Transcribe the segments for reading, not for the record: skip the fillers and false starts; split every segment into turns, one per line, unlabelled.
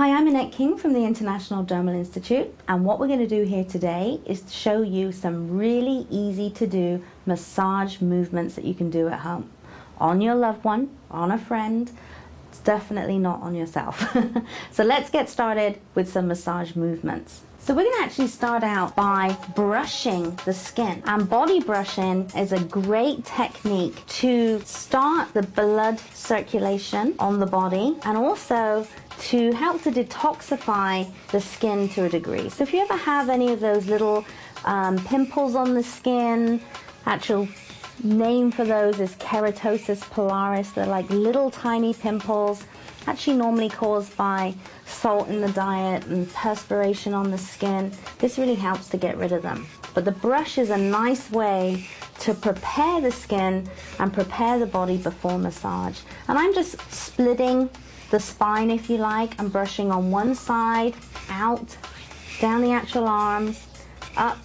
Hi, I'm Annette King from the International Dermal Institute, and what we're going to do here today is to show you some really easy to do massage movements that you can do at home. On your loved one, on a friend, it's definitely not on yourself. So let's get started with some massage movements. So we're going to actually start out by brushing the skin. And body brushing is a great technique to start the blood circulation on the body and also to help to detoxify the skin to a degree. So if you ever have any of those little pimples on the skin, actual name for those is keratosis pilaris. They're like little tiny pimples, actually normally caused by salt in the diet and perspiration on the skin. This really helps to get rid of them. But the brush is a nice way to prepare the skin and prepare the body before massage. And I'm just splitting the spine, if you like. I'm brushing on one side, out, down the actual arms, up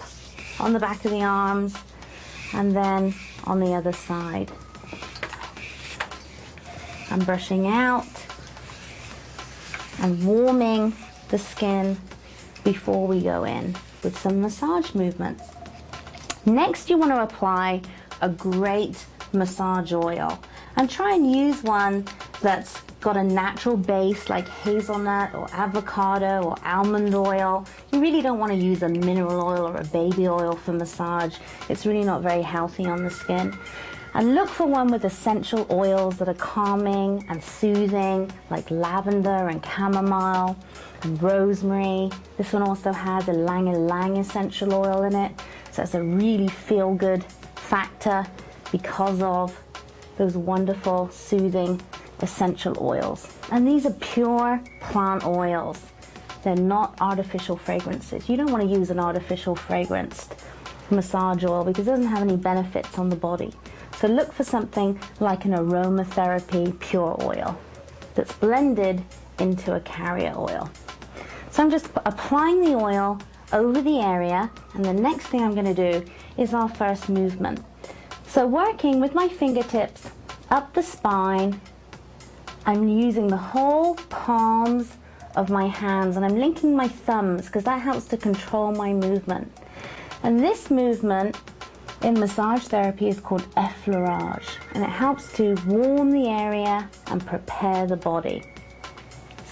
on the back of the arms, and then on the other side. I'm brushing out and warming the skin before we go in with some massage movements. Next, you want to apply a great massage oil and try and use one that's got a natural base like hazelnut or avocado or almond oil. You really don't want to use a mineral oil or a baby oil for massage. It's really not very healthy on the skin. And look for one with essential oils that are calming and soothing, like lavender and chamomile and rosemary. This one also has a ylang-ylang essential oil in it, so it's a really feel-good factor because of those wonderful, soothing essential oils. And these are pure plant oils. They're not artificial fragrances. You don't want to use an artificial fragranced massage oil because it doesn't have any benefits on the body. So look for something like an aromatherapy pure oil that's blended into a carrier oil. So I'm just applying the oil over the area, and the next thing I'm going to do is our first movement. So working with my fingertips up the spine, I'm using the whole palms of my hands and I'm linking my thumbs because that helps to control my movement. And this movement in massage therapy is called effleurage, and it helps to warm the area and prepare the body.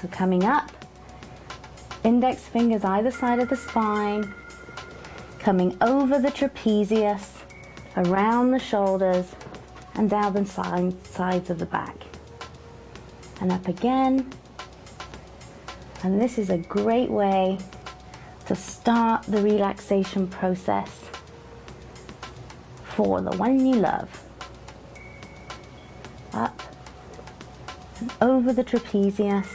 So coming up, index fingers either side of the spine, coming over the trapezius, around the shoulders, and down the sides of the back. And up again. And this is a great way to start the relaxation process for the one you love. Up and over the trapezius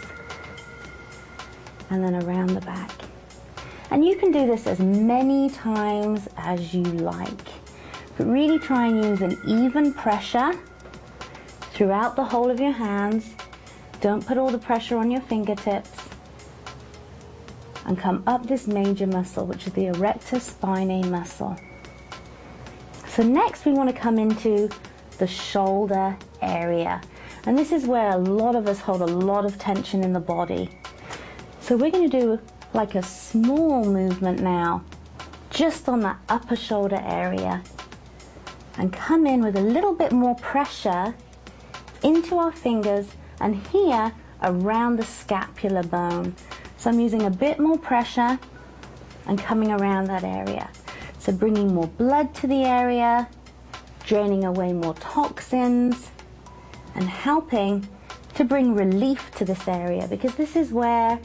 and then around the back. And you can do this as many times as you like, but really try and use an even pressure throughout the whole of your hands. Don't put all the pressure on your fingertips, and come up this major muscle, which is the erector spinae muscle. So next we want to come into the shoulder area, and this is where a lot of us hold a lot of tension in the body. So we're going to do like a small movement now just on the upper shoulder area and come in with a little bit more pressure into our fingers and here around the scapular bone. So I'm using a bit more pressure and coming around that area. So bringing more blood to the area, draining away more toxins, and helping to bring relief to this area, because this is where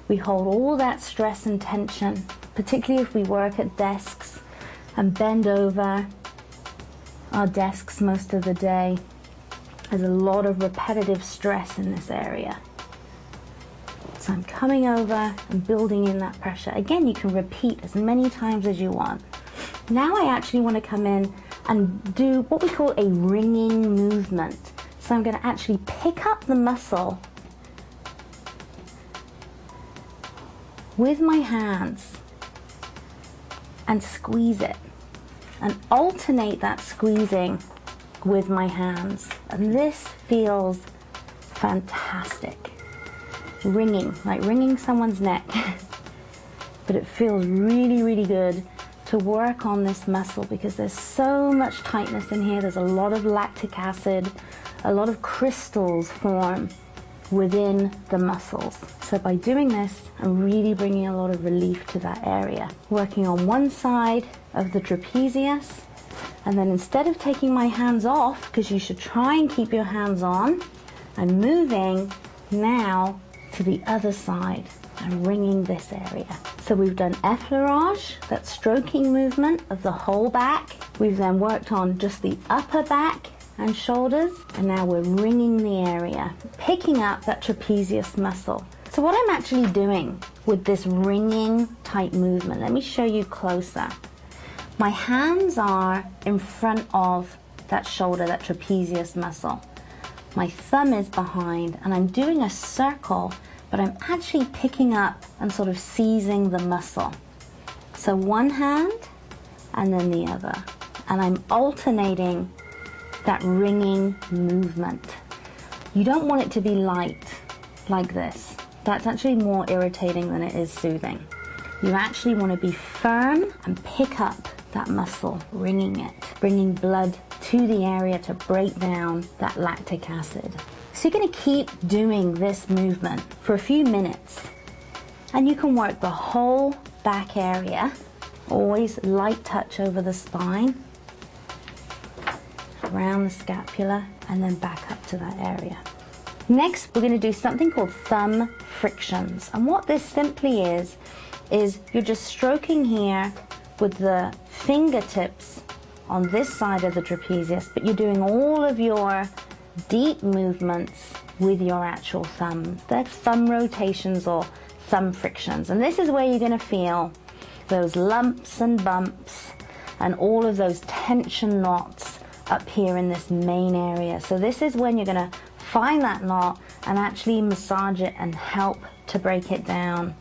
we hold all that stress and tension, particularly if we work at desks and bend over our desks most of the day. There's a lot of repetitive stress in this area. So I'm coming over and building in that pressure. Again, you can repeat as many times as you want. Now I actually want to come in and do what we call a ringing movement. So I'm going to actually pick up the muscle with my hands and squeeze it, and alternate that squeezing with my hands. And this feels fantastic. wringing, like wringing someone's neck. But it feels really, really good to work on this muscle because there's so much tightness in here. There's a lot of lactic acid, a lot of crystals form within the muscles. So by doing this, I'm really bringing a lot of relief to that area. Working on one side of the trapezius, and then instead of taking my hands off, because you should try and keep your hands on, I'm moving now to the other side and wringing this area. So we've done effleurage, that stroking movement of the whole back. We've then worked on just the upper back and shoulders, and now we're wringing the area, picking up that trapezius muscle. So what I'm actually doing with this wringing type movement, let me show you closer. My hands are in front of that shoulder, that trapezius muscle. My thumb is behind, and I'm doing a circle, but I'm actually picking up and sort of seizing the muscle. So one hand and then the other, and I'm alternating that wringing movement. You don't want it to be light like this. That's actually more irritating than it is soothing. You actually want to be firm and pick up that muscle, wringing it, bringing blood to the area to break down that lactic acid. So you're going to keep doing this movement for a few minutes, and you can work the whole back area, always light touch over the spine, around the scapula, and then back up to that area. Next, we're going to do something called thumb frictions. And what this simply is you're just stroking here with the fingertips on this side of the trapezius, but you're doing all of your deep movements with your actual thumbs. They're thumb rotations or thumb frictions. And this is where you're going to feel those lumps and bumps and all of those tension knots up here in this main area. So this is when you're going to find that knot and actually massage it and help to break it down.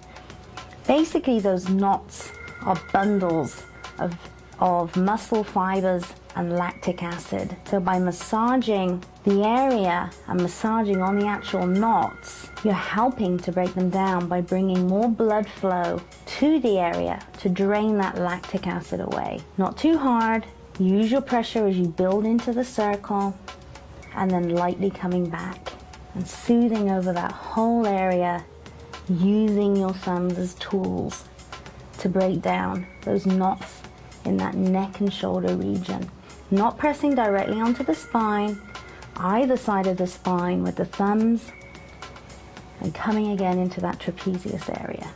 Basically, those knots are bundles of muscle fibers and lactic acid. So by massaging the area and massaging on the actual knots, you're helping to break them down by bringing more blood flow to the area to drain that lactic acid away. Not too hard. Use your pressure as you build into the circle, and then lightly coming back and soothing over that whole area, using your thumbs as tools to break down those knots in that neck and shoulder region. Not pressing directly onto the spine, either side of the spine with the thumbs, and coming again into that trapezius area.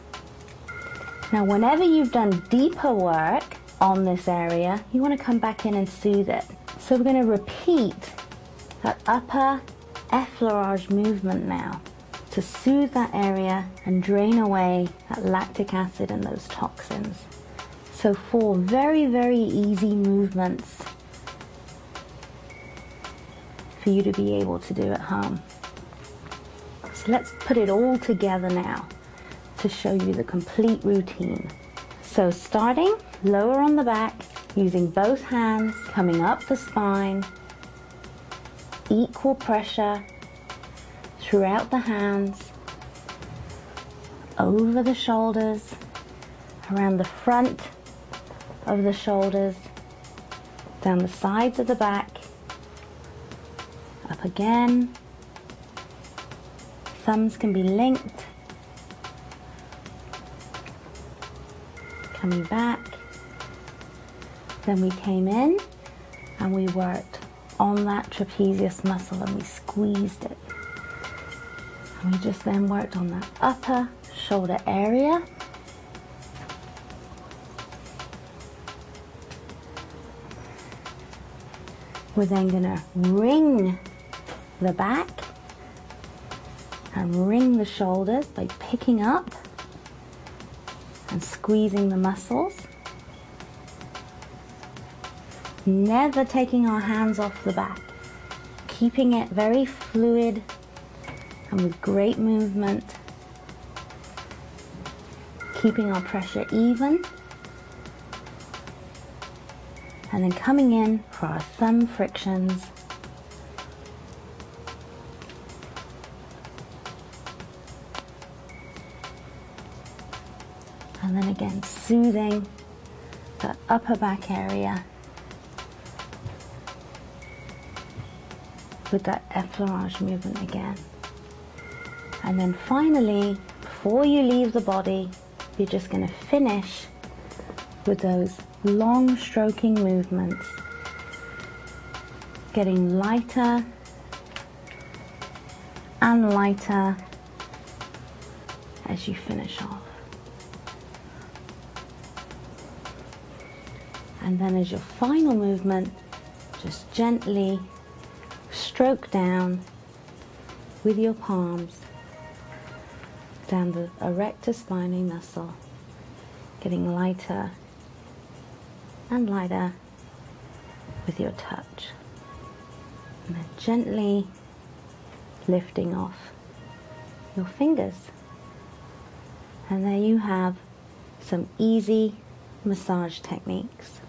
Now, whenever you've done deeper work on this area, you want to come back in and soothe it. So we're going to repeat that upper effleurage movement now to soothe that area and drain away that lactic acid and those toxins. So 4 very, very easy movements for you to be able to do at home. So let's put it all together now to show you the complete routine. So starting lower on the back, using both hands, coming up the spine, equal pressure throughout the hands, over the shoulders, around the front of the shoulders, down the sides of the back, up again. Thumbs can be linked, coming back. Then we came in and we worked on that trapezius muscle and we squeezed it. And we just then worked on that upper shoulder area. We're then going to wring the back and wring the shoulders by picking up and squeezing the muscles. Never taking our hands off the back, keeping it very fluid and with great movement, keeping our pressure even, and then coming in for our thumb frictions. And then again, soothing the upper back area with that effleurage movement again. And then finally, before you leave the body, you're just going to finish with those long stroking movements, getting lighter and lighter as you finish off. And then as your final movement, just gently stroke down with your palms down the erector spinae muscle, getting lighter and lighter with your touch. And then gently lifting off your fingers. And there you have some easy massage techniques.